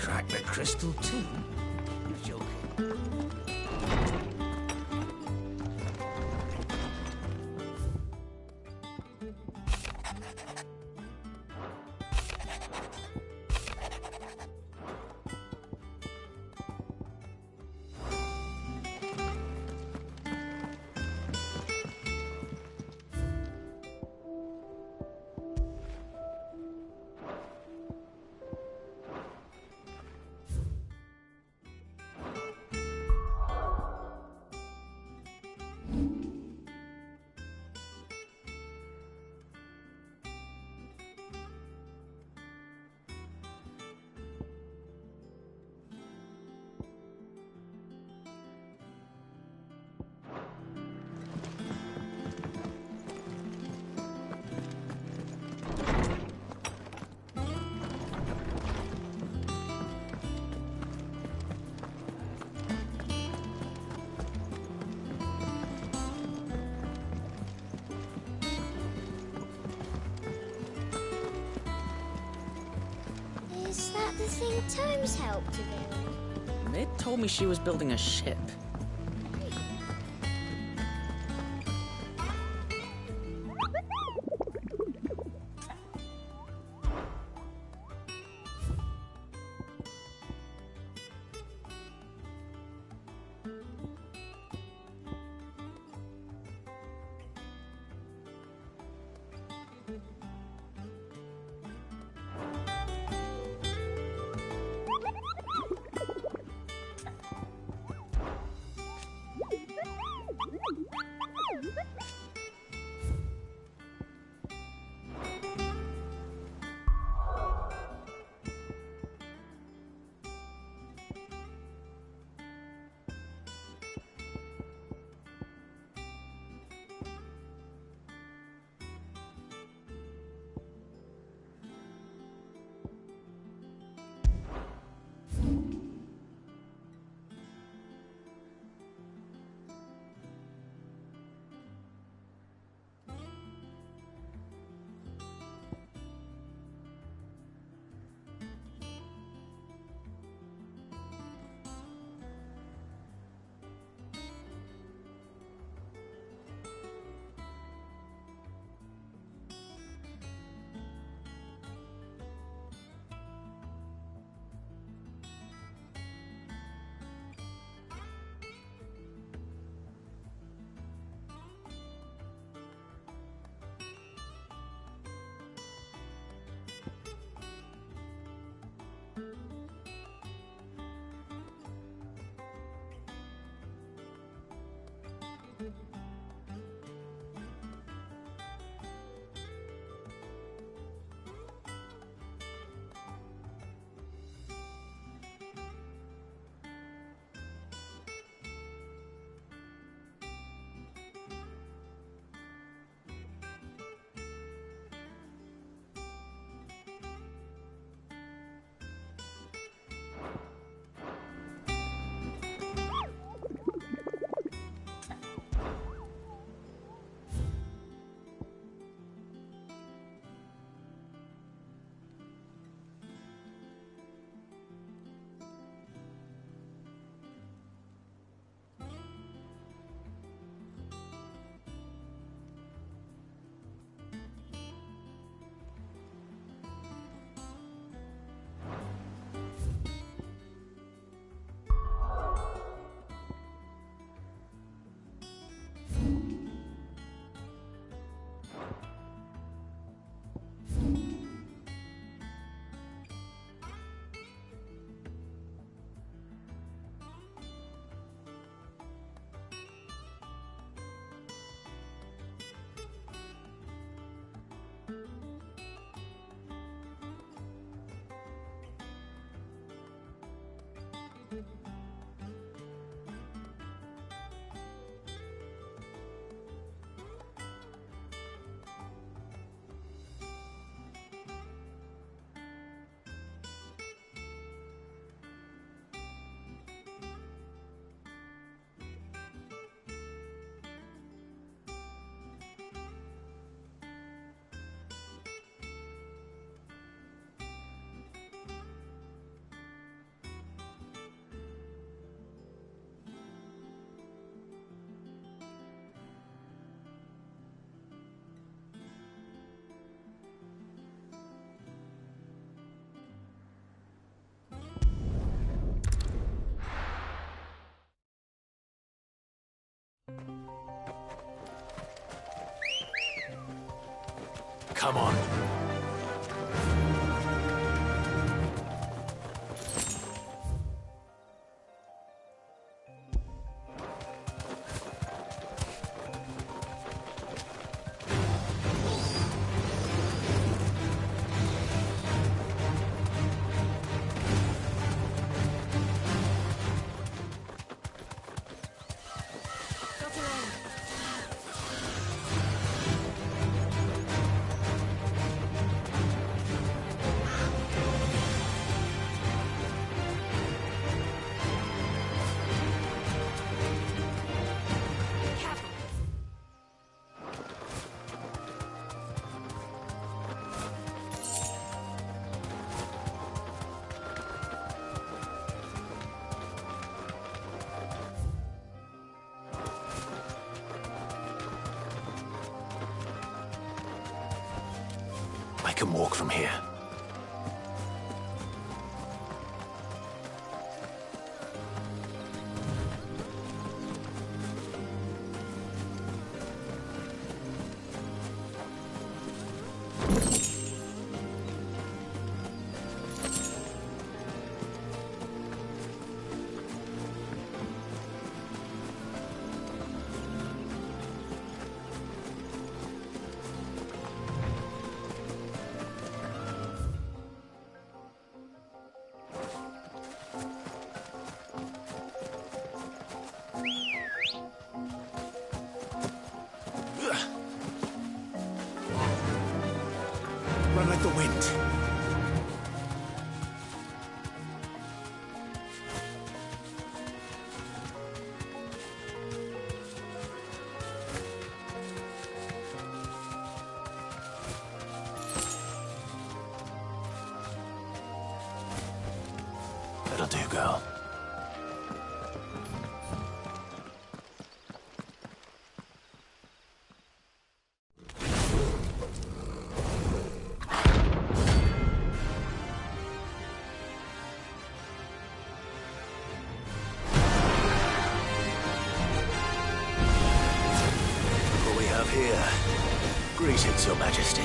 crack the crystal too? You're joking. Is that the thing Tomes helped to build? Mid told me she was building a ship. Come on. I can walk from here. Run like the wind. That'll do, girl. Here. Greetings, Your Majesty.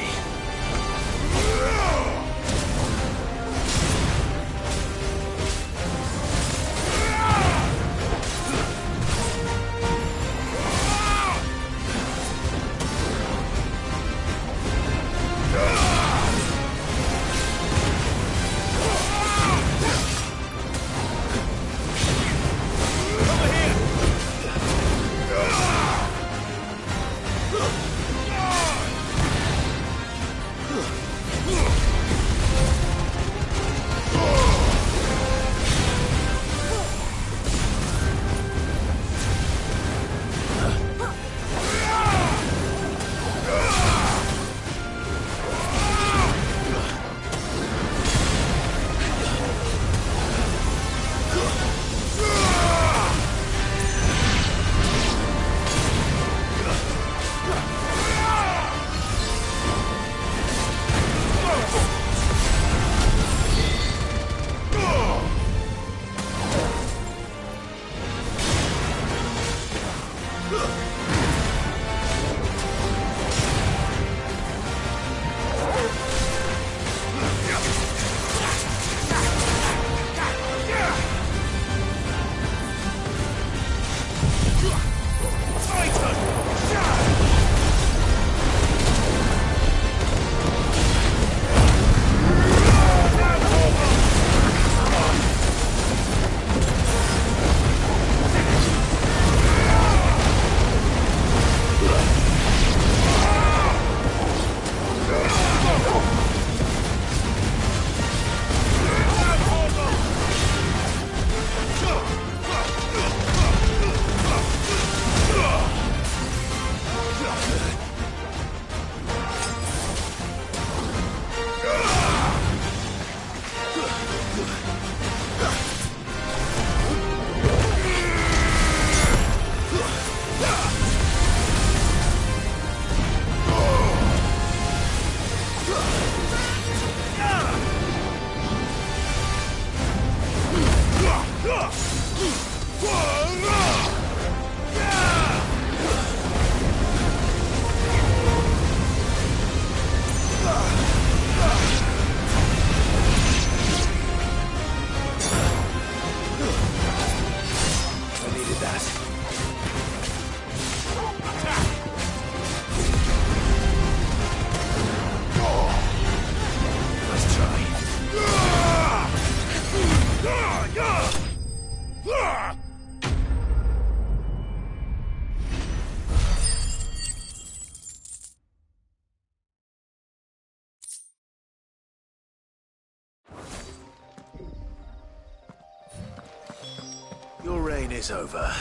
pain is over.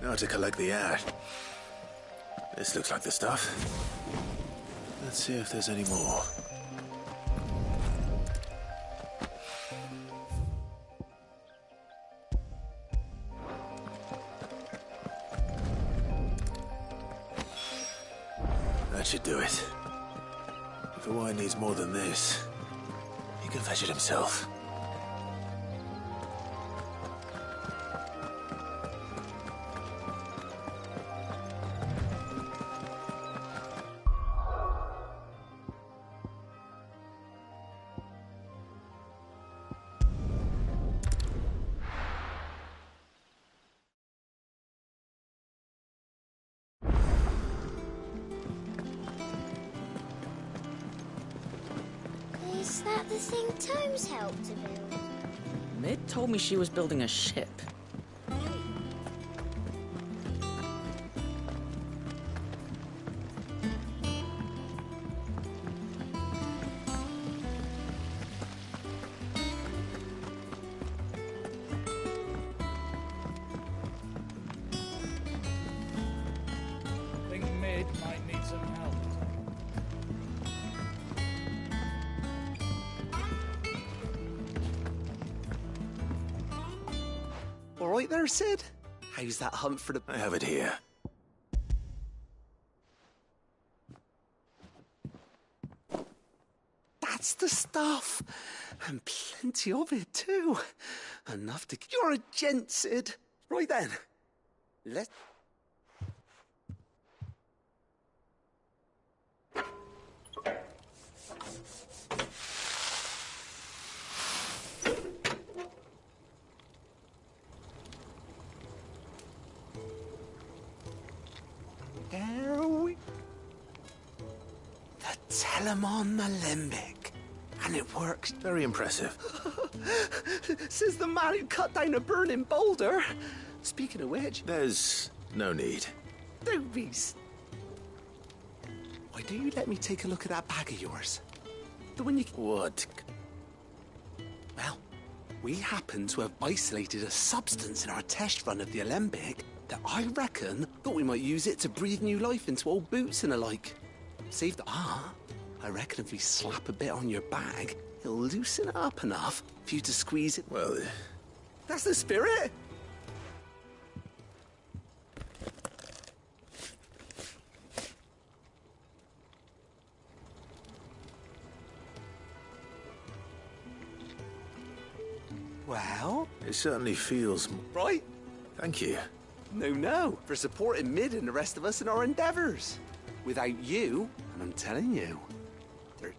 Now to collect the ash. This looks like the stuff. Let's see if there's any more. That should do it. If the wine needs more than this, he can fetch it himself. Is that the thing Tomes helped to build? Mid told me she was building a ship. Think Mid might need some help. All right there, Sid? How's that hunt for the... I have it here. That's the stuff. And plenty of it, too. Enough to... You're a gent, Sid. Right then. Let's... There we... The Telemon Alembic. And it works. Very impressive. Says the man who cut down a burning boulder. Speaking of which, There's no need. don't be... Why don't you let me take a look at that bag of yours? The one you... What? Well, we happen to have isolated a substance in our test run of the Alembic that I reckon thought we might use it to breathe new life into old boots and the like. Save the... I reckon if we slap a bit on your bag, it'll loosen it up enough for you to squeeze it. Well, That's the spirit! Well, it certainly feels... right? Thank you. No, for supporting Mid and the rest of us in our endeavors. Without you, and I'm telling you, there...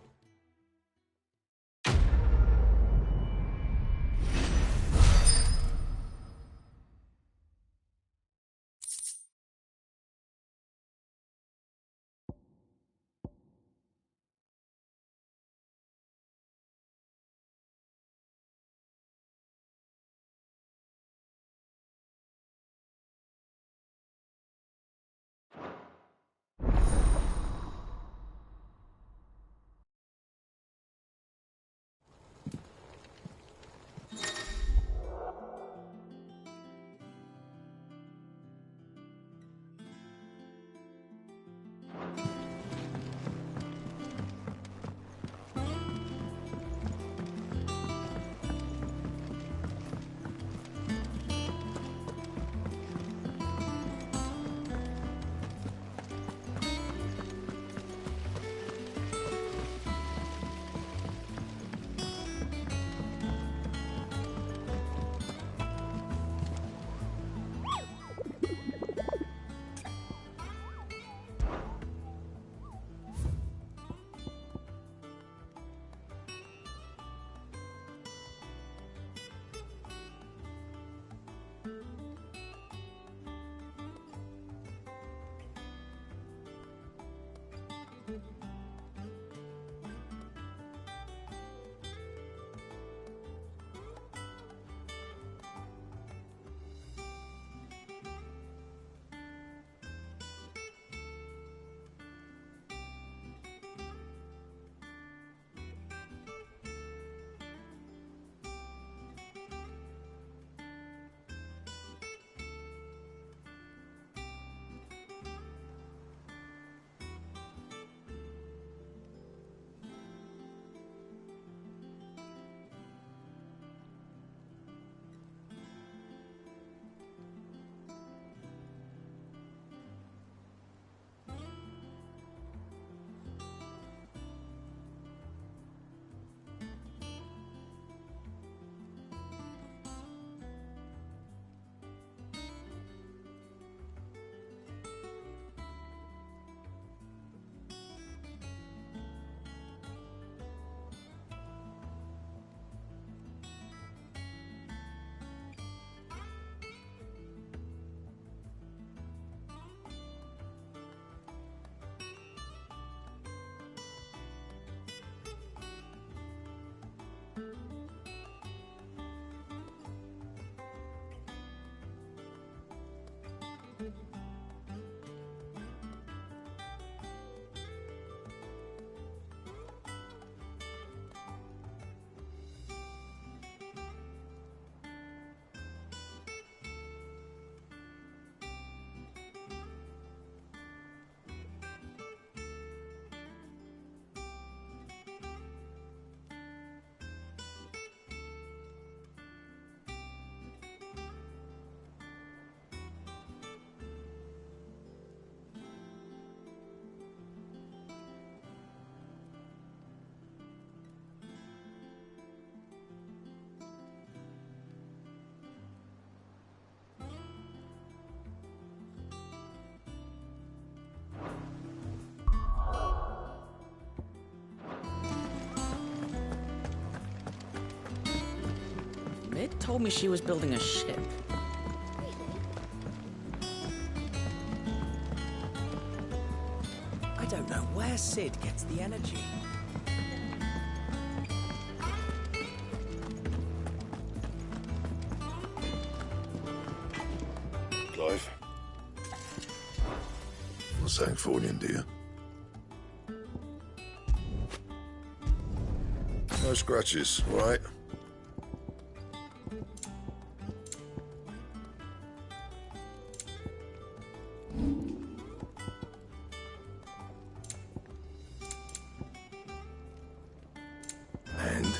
Mid told me she was building a ship. I don't know where Sid gets the energy. Clive? What's Sanktfornian, dear? No scratches, all right? And?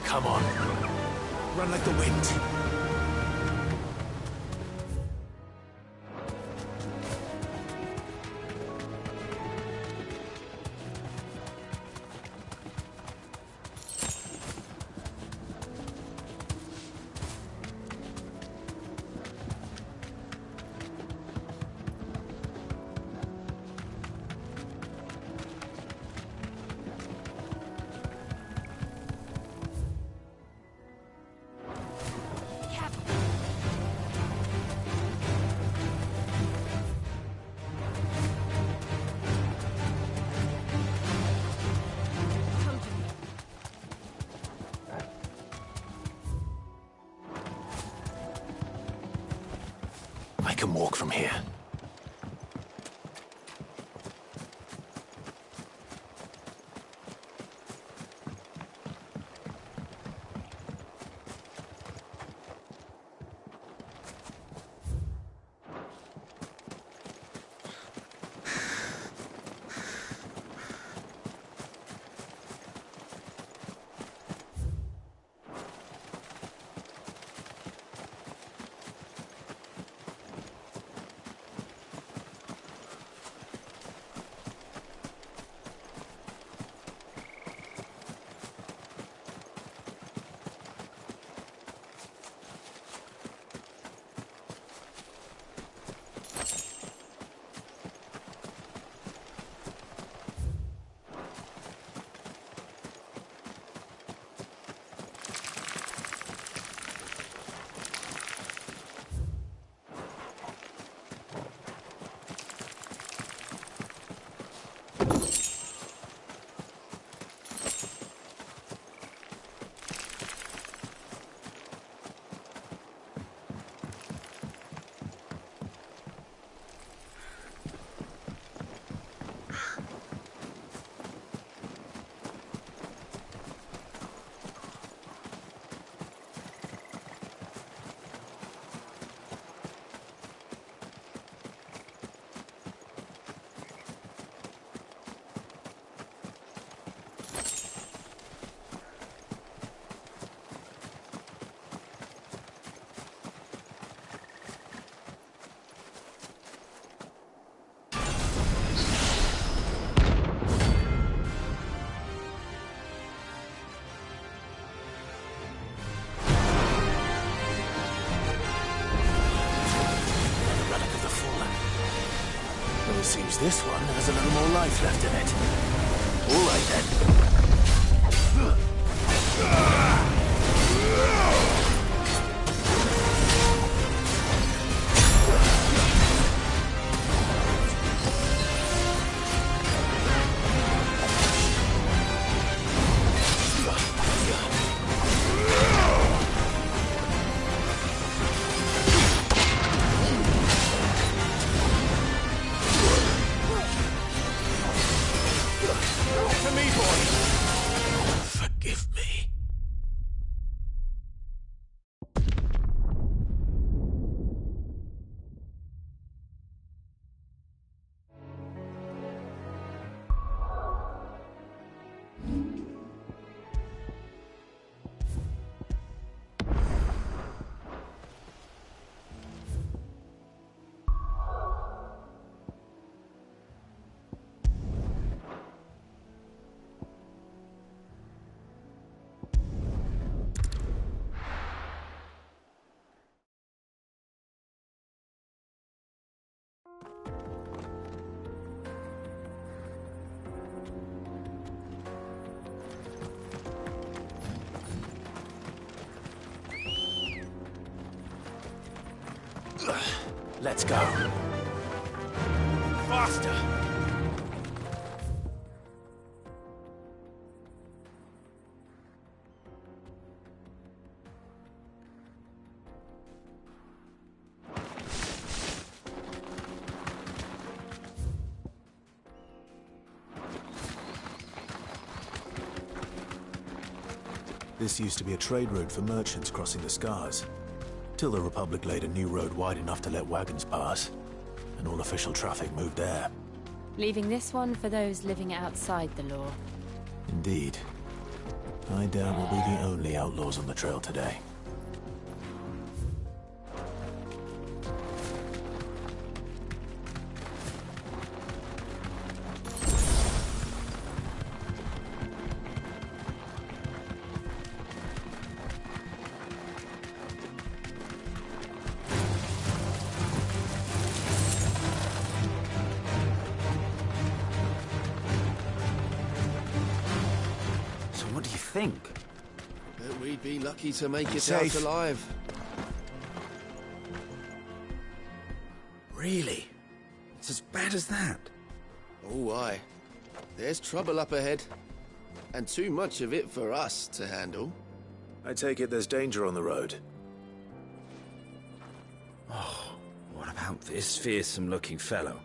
Come on. Run like the wind. from here. Seems this one has a little more life left in it. All right then. Let's go. Faster! This used to be a trade route for merchants crossing the Scars. Till the Republic laid a new road wide enough to let wagons pass, and all official traffic moved there. Leaving this one for those living outside the law. Indeed. I doubt we'll be the only outlaws on the trail today. Think that we'd be lucky to make it Safe. out alive. really? It's as bad as that. Oh, aye. There's trouble up ahead. And too much of it for us to handle. I take it there's danger on the road. What about about this fearsome-looking fellow.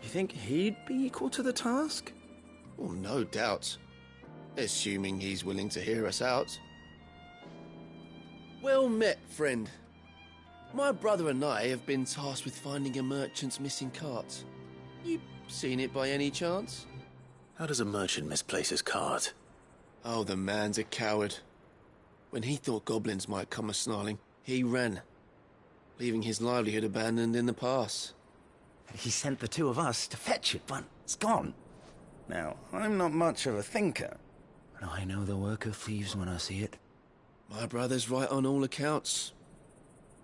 You think he'd be equal to the task? Well, no doubt. Assuming he's willing to hear us out. Well met, friend. My brother and I have been tasked with finding a merchant's missing cart. You seen it by any chance? How does a merchant misplace his cart? Oh, the man's a coward. When he thought goblins might come a-snarling, he ran, leaving his livelihood abandoned in the pass. He sent the two of us to fetch it, but it's gone. Now, I'm not much of a thinker, but I know the work of thieves when I see it. My brother's right on all accounts.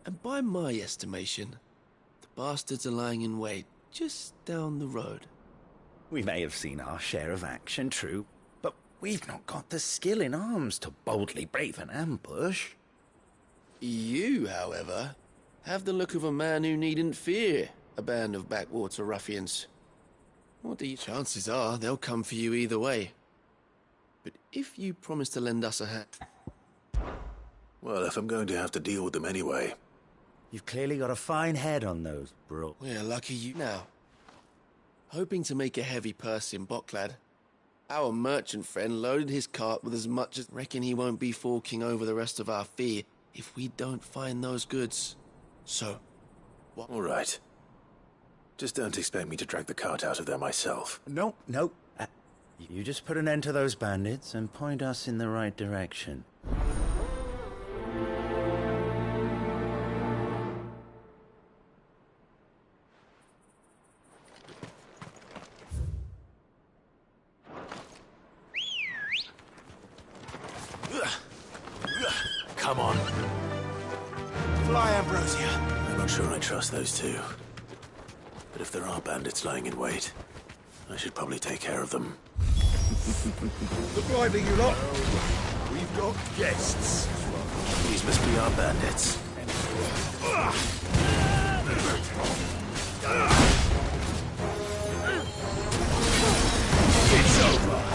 And by my estimation, the bastards are lying in wait just down the road. We may have seen our share of action, true, but we've not got the skill in arms to boldly brave an ambush. You, however, have the look of a man who needn't fear a band of backwater ruffians. Chances are they'll come for you either way. But if you promise to lend us a hand... Well, if I'm going to have to deal with them anyway... You've clearly got a fine head on those, bro. We're lucky you... Now, hoping to make a heavy purse in Bocklad, our merchant friend loaded his cart with as much as... Reckon he won't be forking over the rest of our fee if we don't find those goods. So, what... All right. Just don't expect me to drag the cart out of there myself. No. You just put an end to those bandits and point us in the right direction. Come on. Fly, Ambrosia. I'm not sure I trust those two. But if there are bandits lying in wait, I should probably take care of them. Look lively, you lot. We've got guests. These must be our bandits. It's over.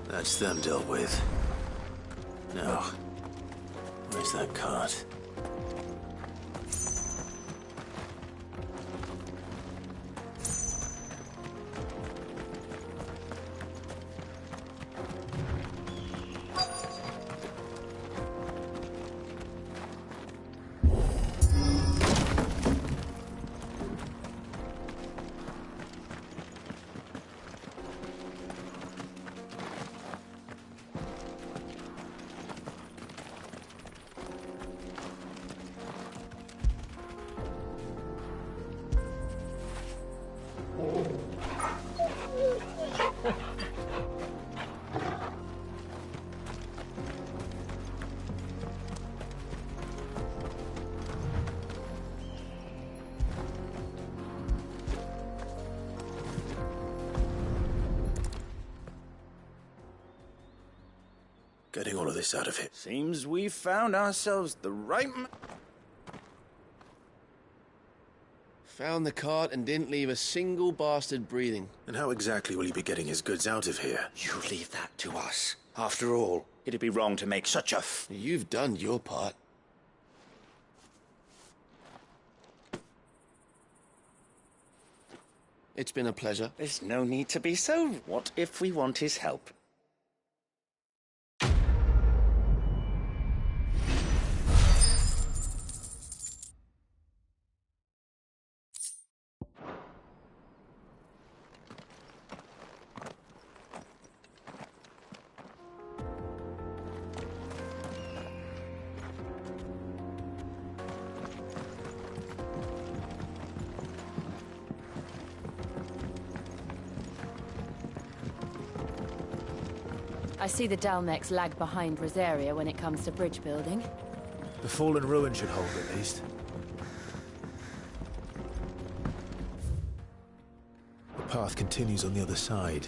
That's them dealt with. Now, where's that cart? getting all of this out of it. Seems we've found ourselves the right Found the cart and didn't leave a single bastard breathing. And how exactly will he be getting his goods out of here? You leave that to us. After all, it'd be wrong to make such a You've done your part. It's been a pleasure. There's no need to be so. What if we want his help? I see the Dalmex lag behind Rosaria when it comes to bridge building. The fallen ruin should hold at least. The path continues on the other side.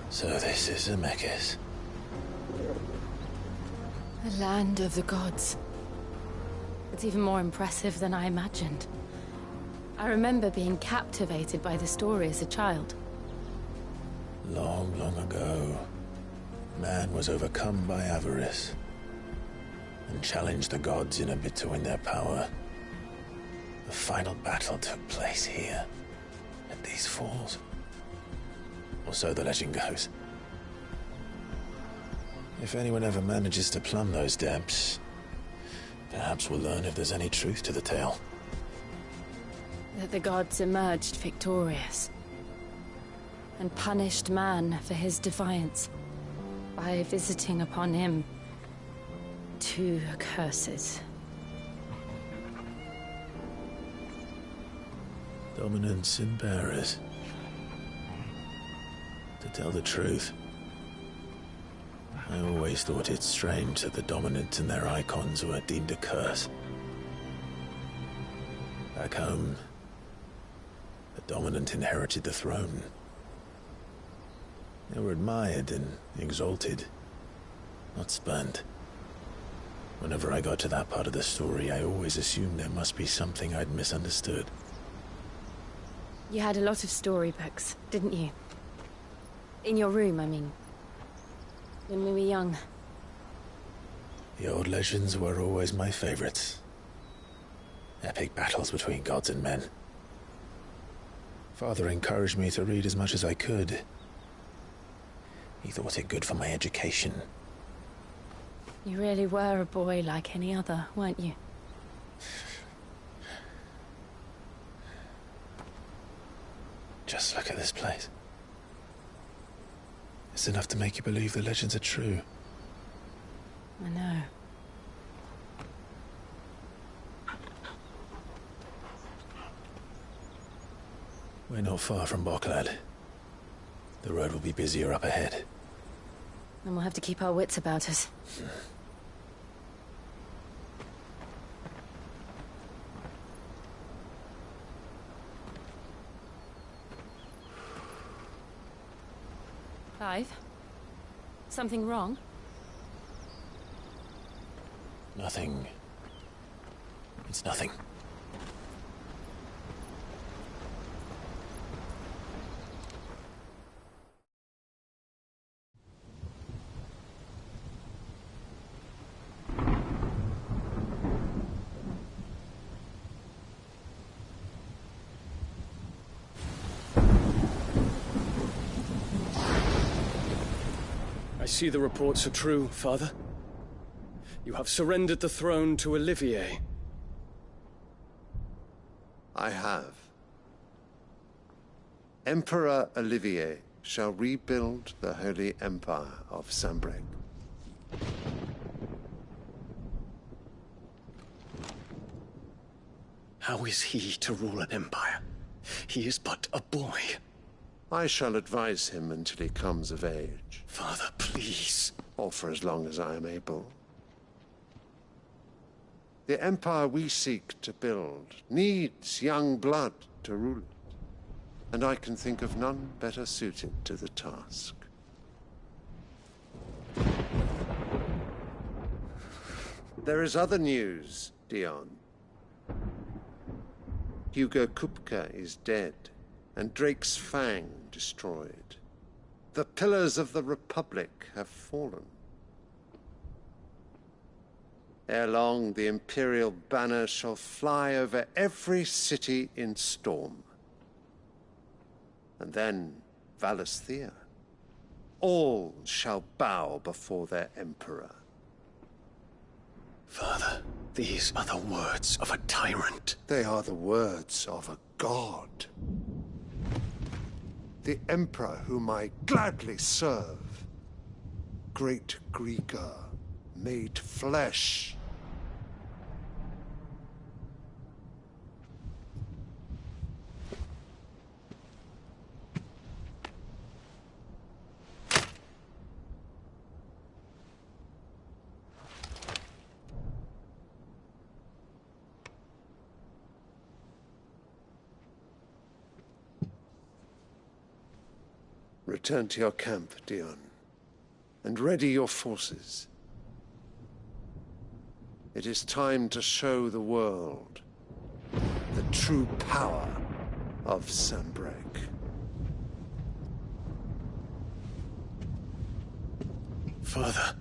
So this is Zemeckis. The land of the gods. It's even more impressive than I imagined. I remember being captivated by the story as a child. Long, long ago, man was overcome by avarice and challenged the gods in a bid to win their power. The final battle took place here, at these falls. Or so the legend goes. If anyone ever manages to plumb those depths, perhaps we'll learn if there's any truth to the tale. That the gods emerged victorious and punished man for his defiance by visiting upon him 2 curses. Dominance and bearers. To tell the truth, I always thought it strange that the dominant and their icons were deemed a curse. Back home, the dominant inherited the throne. They were admired and exalted, not spurned. Whenever I got to that part of the story, I always assumed there must be something I'd misunderstood. You had a lot of storybooks, didn't you? In your room, I mean. When we were young. The old legends were always my favorites. Epic battles between gods and men. Father encouraged me to read as much as I could. He thought it good for my education. You really were a boy like any other, weren't you? Just look at this place. It's enough to make you believe the legends are true. I know. We're not far from Boklad. The road will be busier up ahead. Then we'll have to keep our wits about us. Clive? Something wrong? Nothing. It's nothing. I see the reports are true, Father. You have surrendered the throne to Olivier. I have. Emperor Olivier shall rebuild the Holy Empire of Sanbreque. How is he to rule an empire? He is but a boy. I shall advise him until he comes of age. Father, please. Or for as long as I am able. The empire we seek to build needs young blood to rule it, and I can think of none better suited to the task. There is other news, Dion. Hugo Kupka is dead, and Drake's Fang destroyed. The pillars of the Republic have fallen. Ere long, the Imperial banner shall fly over every city in Storm. And then, Valisthea. All shall bow before their Emperor. Father, these are the words of a tyrant. They are the words of a god. The Emperor whom I gladly serve. Great Greeker, made flesh. Return to your camp, Dion, and ready your forces. It is time to show the world the true power of Sanbreque. Father.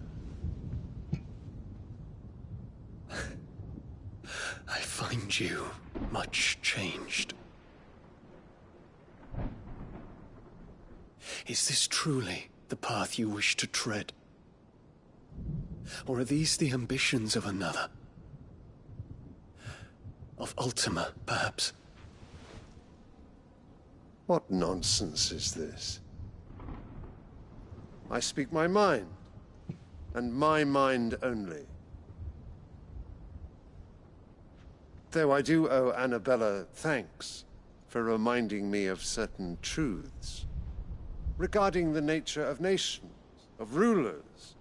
I find you much changed. Is this truly the path you wish to tread? Or are these the ambitions of another? Of Ultima, perhaps? What nonsense is this? I speak my mind, and my mind only. Though I do owe Annabella thanks for reminding me of certain truths regarding the nature of nations, of rulers,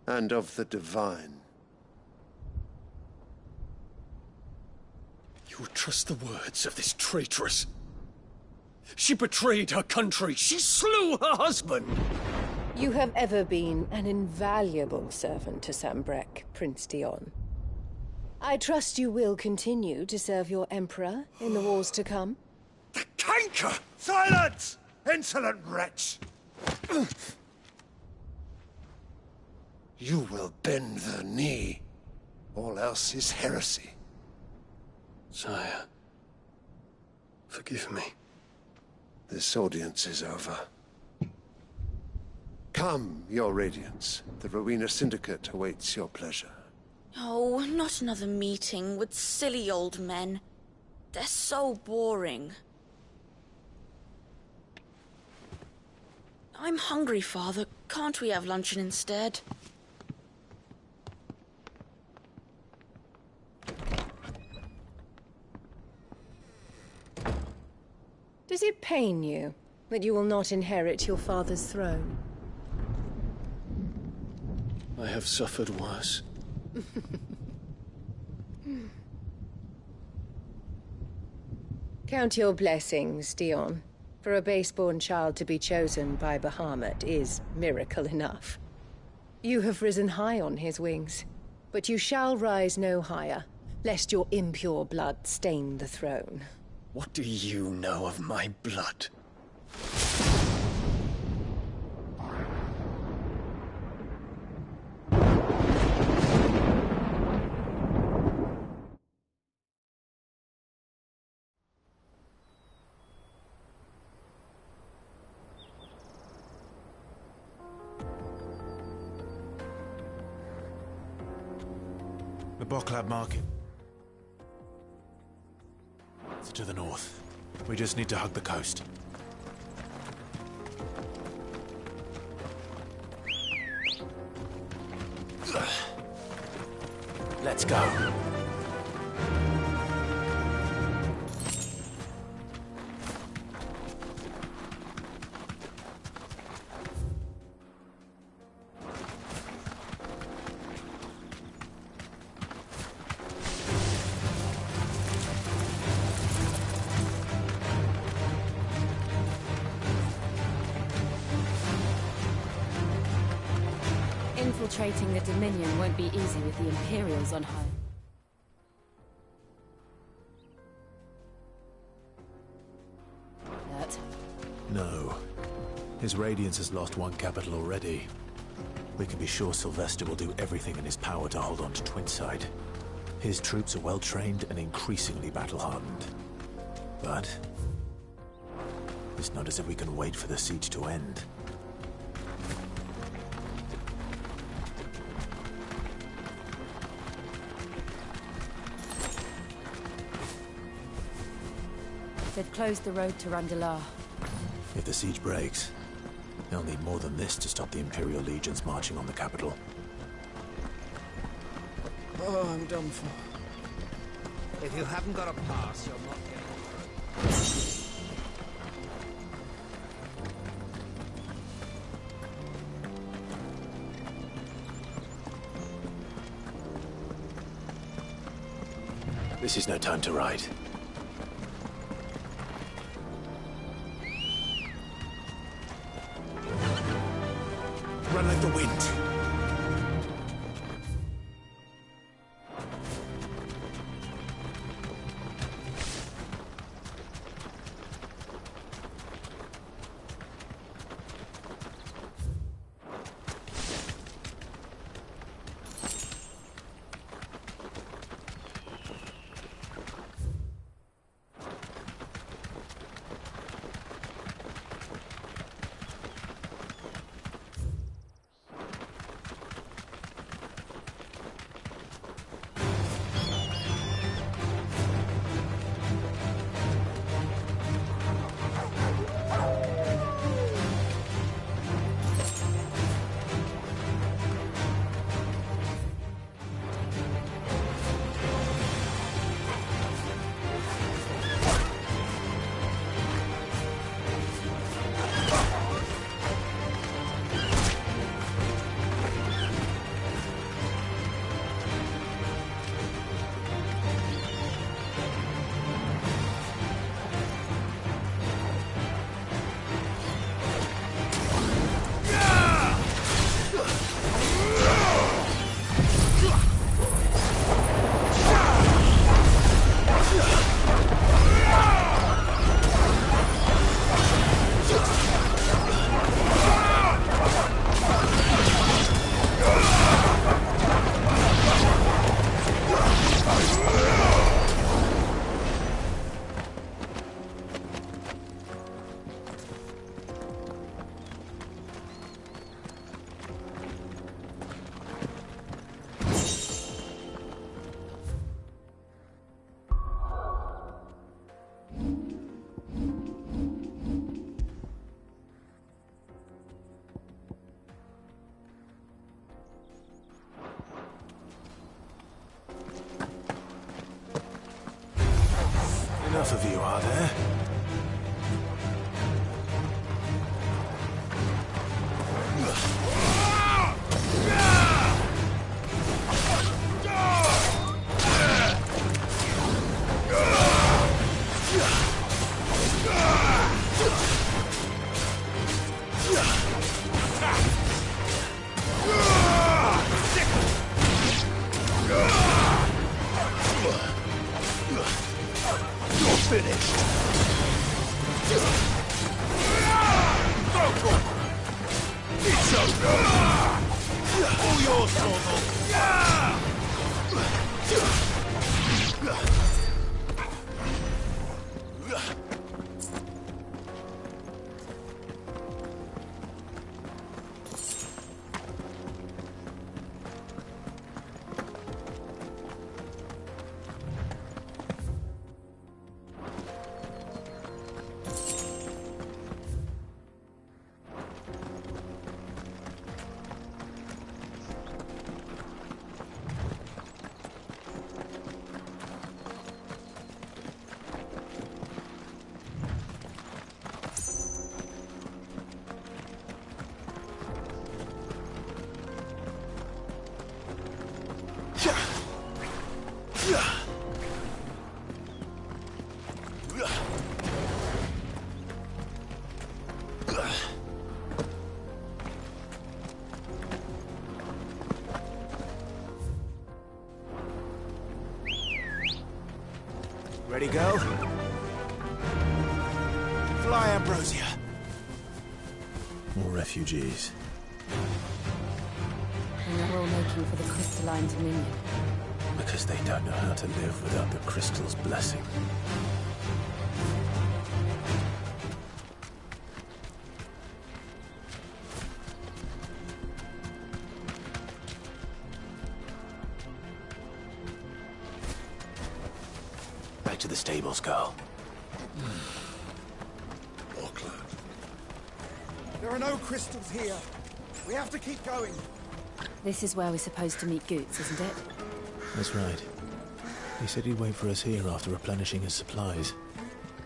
and of the divine. You would trust the words of this traitress? She betrayed her country. She slew her husband. You have ever been an invaluable servant to Sanbreque, Prince Dion. I trust you will continue to serve your Emperor in the wars to come. The canker! Silence! Insolent wretch! You will bend the knee. All else is heresy. Sire, forgive me. This audience is over. Come, your Radiance. The Rowena Syndicate awaits your pleasure. Oh, not another meeting with silly old men. They're so boring. I'm hungry, Father. Can't we have luncheon instead? Does it pain you that you will not inherit your father's throne? I have suffered worse. Count your blessings, Dion. For a base-born child to be chosen by Bahamut is miracle enough. You have risen high on his wings, but you shall rise no higher, lest your impure blood stain the throne. What do you know of my blood? The Boklab Market. It's to the north. We just need to hug the coast. Let's go. Infiltrating the Dominion won't be easy with the Imperials on high. That? No. His Radiance has lost one capital already. We can be sure Sylvester will do everything in his power to hold on to Twinside. His troops are well-trained and increasingly battle-hardened. But it's not as if we can wait for the siege to end. They've closed the road to Randalar. If the siege breaks, they'll need more than this to stop the Imperial legions marching on the capital. Oh, I'm done for. If you haven't got a pass, you're not getting through. This is no time to ride. Run like the wind. enough of you, are there? Ready, go? Fly, Ambrosia. More refugees. And they're all making for the crystalline dominion. Because they don't know how to live without the crystal's blessing. Back to the stables, girl. There are no crystals here. We have to keep going. This is where we're supposed to meet Goots, isn't it? That's right. He said he'd wait for us here after replenishing his supplies.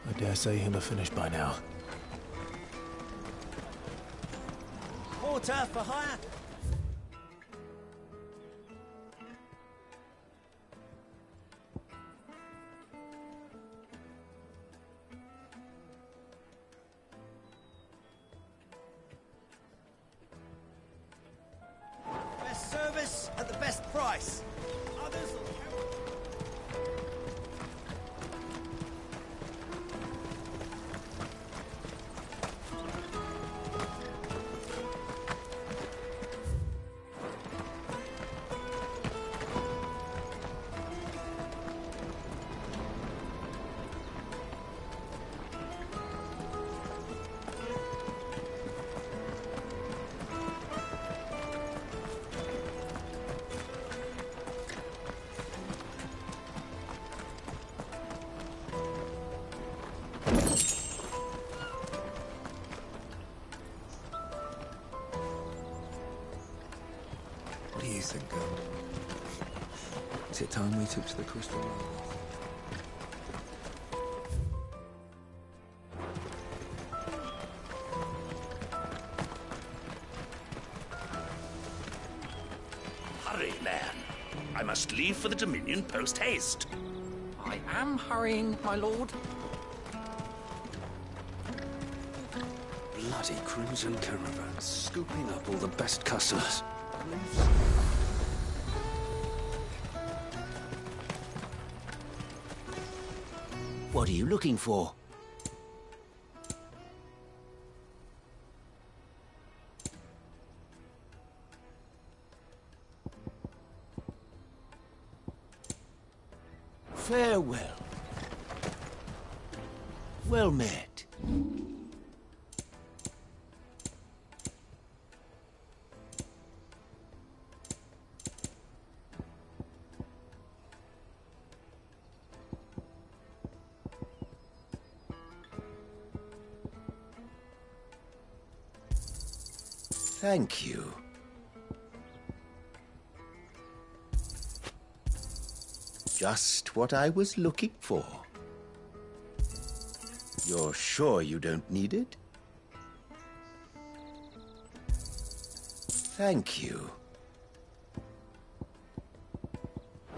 I dare say he'll have finished by now. Porter for hire. Best service at the best price. Others will What do you think, girl? Is it time we took to the crystal Island? Hurry, man. I must leave for the Dominion post-haste. I am hurrying, my lord. Bloody crimson caravan, scooping up all the best customers. What are you looking for? Farewell. Well met. Thank you. Just what I was looking for. You're sure you don't need it? Thank you.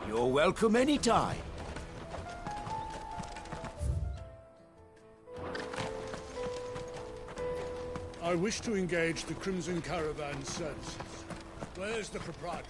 You're welcome anytime. I wish to engage the Crimson Caravan services. Where's the proprietor?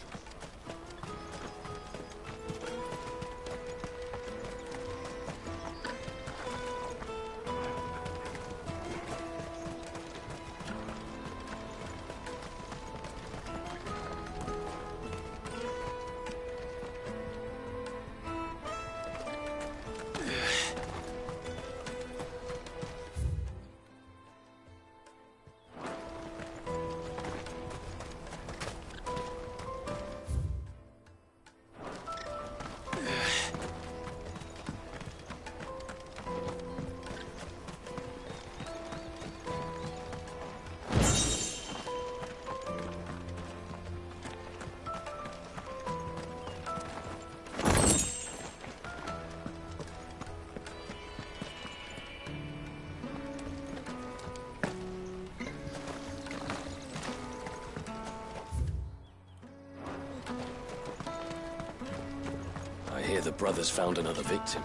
I hear the brothers found another victim.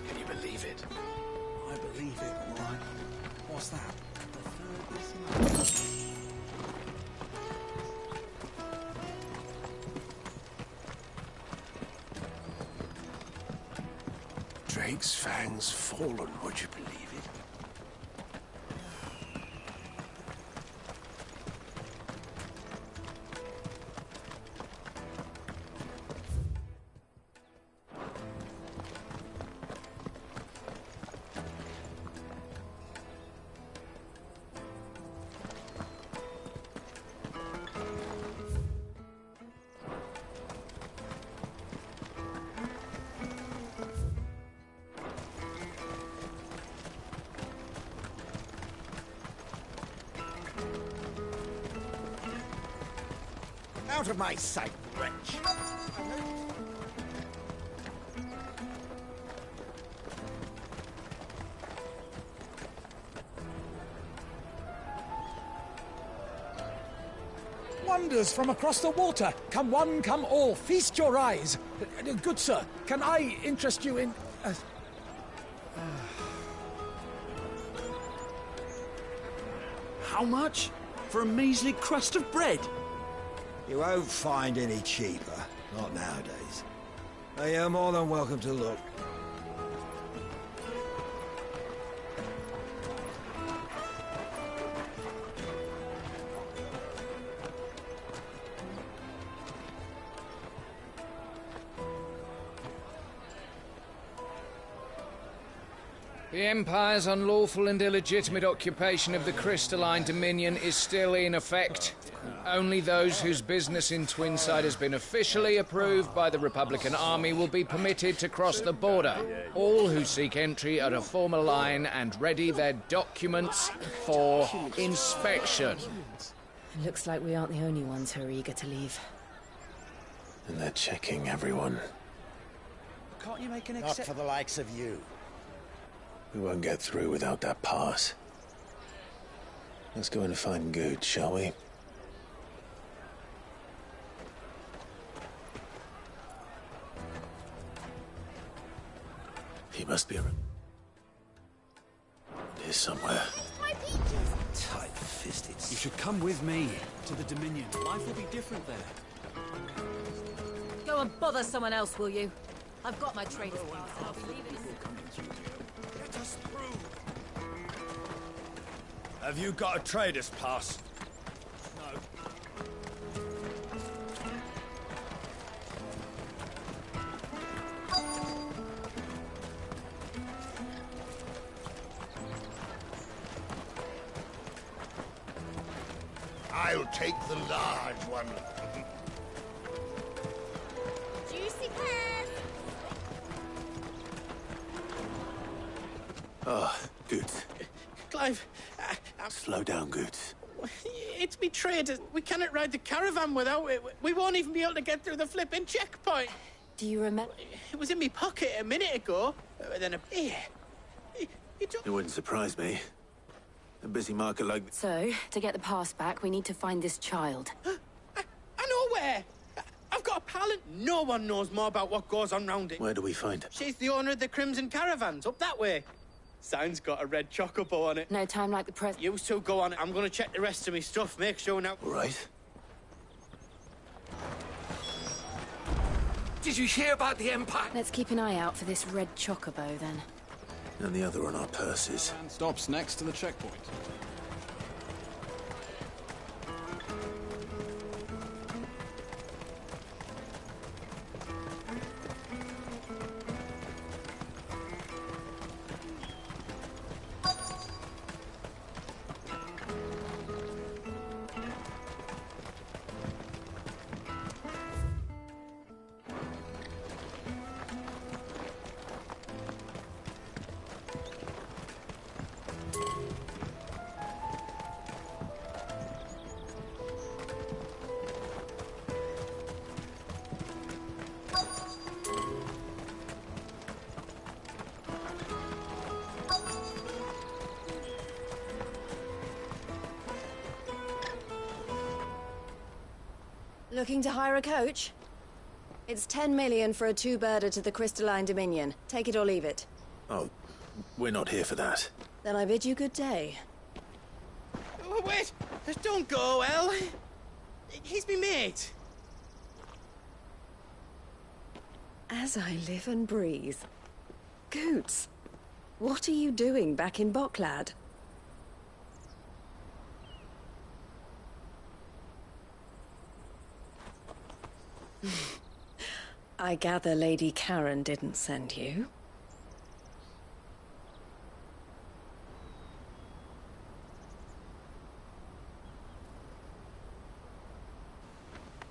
Can you believe it? I believe it, all right. What's that? Drake's fangs fallen, would you believe it? Out of my sight, wretch! Wonders from across the water! Come one, come all, feast your eyes! Good sir, can I interest you in... How much? For a measly crust of bread? You won't find any cheaper, not nowadays. But you're more than welcome to look. The Empire's unlawful and illegitimate occupation of the Crystalline Dominion is still in effect. Only those whose business in Twinside has been officially approved by the Republican Army will be permitted to cross the border. All who seek entry are to form a line and ready their documents for inspection. It looks like we aren't the only ones who are eager to leave. And they're checking everyone. Can't you make an Not for the likes of you. We won't get through without that pass. Let's go and find Good, shall we? He must be around here somewhere. My peaches! Tight-fisted. You should come with me to the Dominion. Life will be different there. Go and bother someone else, will you? I've got my trader's pass and I'll be leaving soon. Get us through! Have you got a trader's pass? No. I'll take the large one. Juicy pears! Oh, Good. Clive, Slow down, Good. it's betrayed us. We cannot ride the caravan without it. We won't even be able to get through the flipping checkpoint. Do you remember? It was in my pocket a minute ago. Then here. It wouldn't surprise me. A busy market like... So, to get the pass back, we need to find this child. I know where! I've got a pal and no one knows more about what goes on round it. Where do we find her? She's the owner of the Crimson Caravans, up that way. Sign's got a red chocobo on it. No time like the present. You two go on. I'm gonna check the rest of me stuff, make sure now... All right. Did you hear about the Empire? Let's keep an eye out for this red chocobo, then. And the other on our purses. And stops next to the checkpoint. Looking to hire a coach? It's 10 million for a two-birder to the Crystalline Dominion. Take it or leave it. Oh, we're not here for that. Then I bid you good day. Oh, wait! Don't go, El. He's me mate. As I live and breathe. Goots, what are you doing back in Bocklad? I gather Lady Karen didn't send you.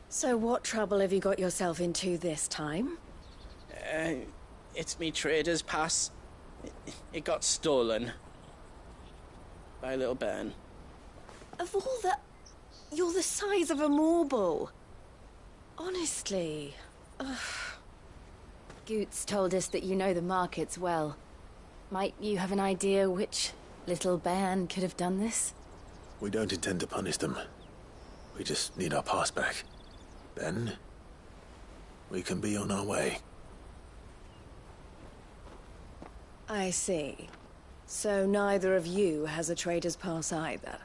So what trouble have you got yourself into this time? It's me trader's pass. It got stolen. By a little bairn. Of all the... You're the size of a marble. Honestly. Ugh. Goots told us that you know the markets well. Might you have an idea which little bairn could have done this? We don't intend to punish them. We just need our pass back. Then, we can be on our way. I see. So neither of you has a trader's pass either.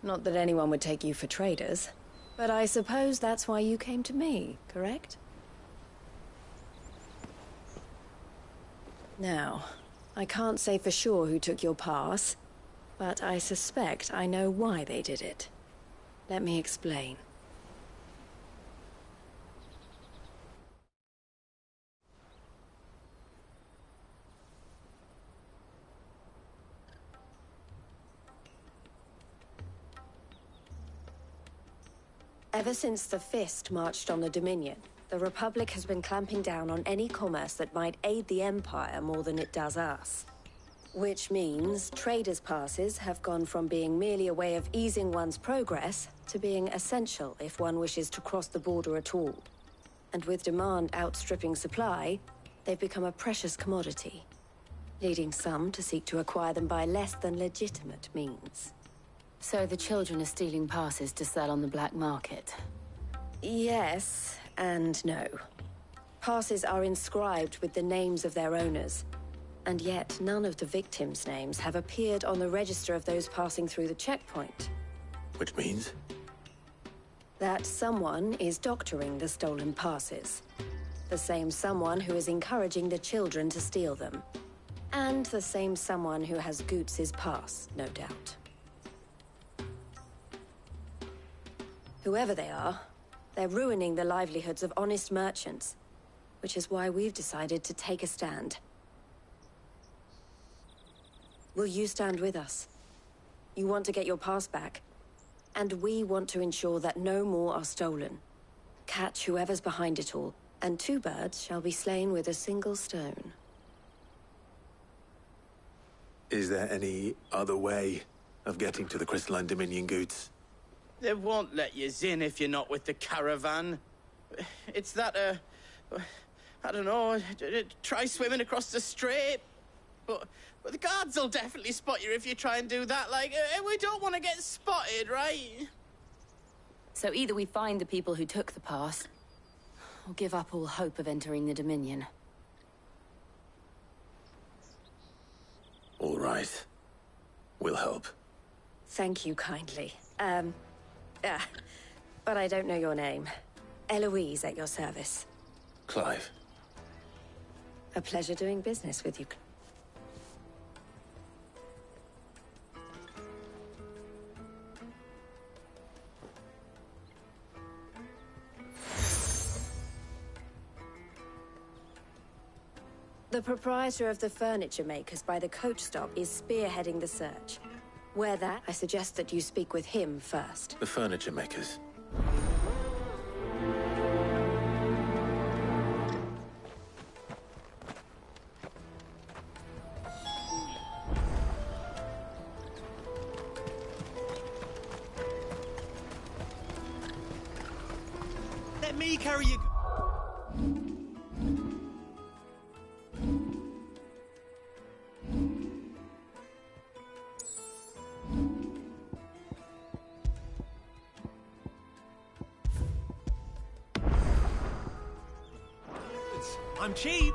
Not that anyone would take you for traders, but I suppose that's why you came to me, correct? Now, I can't say for sure who took your pass, but I suspect I know why they did it. Let me explain. Ever since the Fist marched on the Dominion, the Republic has been clamping down on any commerce that might aid the Empire more than it does us. Which means traders' passes have gone from being merely a way of easing one's progress to being essential if one wishes to cross the border at all. And with demand outstripping supply, they've become a precious commodity, leading some to seek to acquire them by less than legitimate means. So the children are stealing passes to sell on the black market? Yes, and no. Passes are inscribed with the names of their owners, and yet none of the victims' names have appeared on the register of those passing through the checkpoint. Which means? That someone is doctoring the stolen passes. The same someone who is encouraging the children to steal them. And the same someone who has Goots' pass, no doubt. Whoever they are, they're ruining the livelihoods of honest merchants, which is why we've decided to take a stand. Will you stand with us? You want to get your pass back, and we want to ensure that no more are stolen. Catch whoever's behind it all, and two birds shall be slain with a single stone. Is there any other way of getting to the Crystalline Dominion, Goots? They won't let you in if you're not with the caravan. It's that, I don't know, try swimming across the strait. But the guards will definitely spot you if you try and do that. Like, we don't want to get spotted, right? So either we find the people who took the pass, or give up all hope of entering the Dominion. All right. We'll help. Thank you kindly. But I don't know your name. Eloise at your service. Clive. A pleasure doing business with you. The proprietor of the furniture makers by the coach stop is spearheading the search. Where that, I suggest that you speak with him first. The furniture makers. Let me carry you. I'm cheap.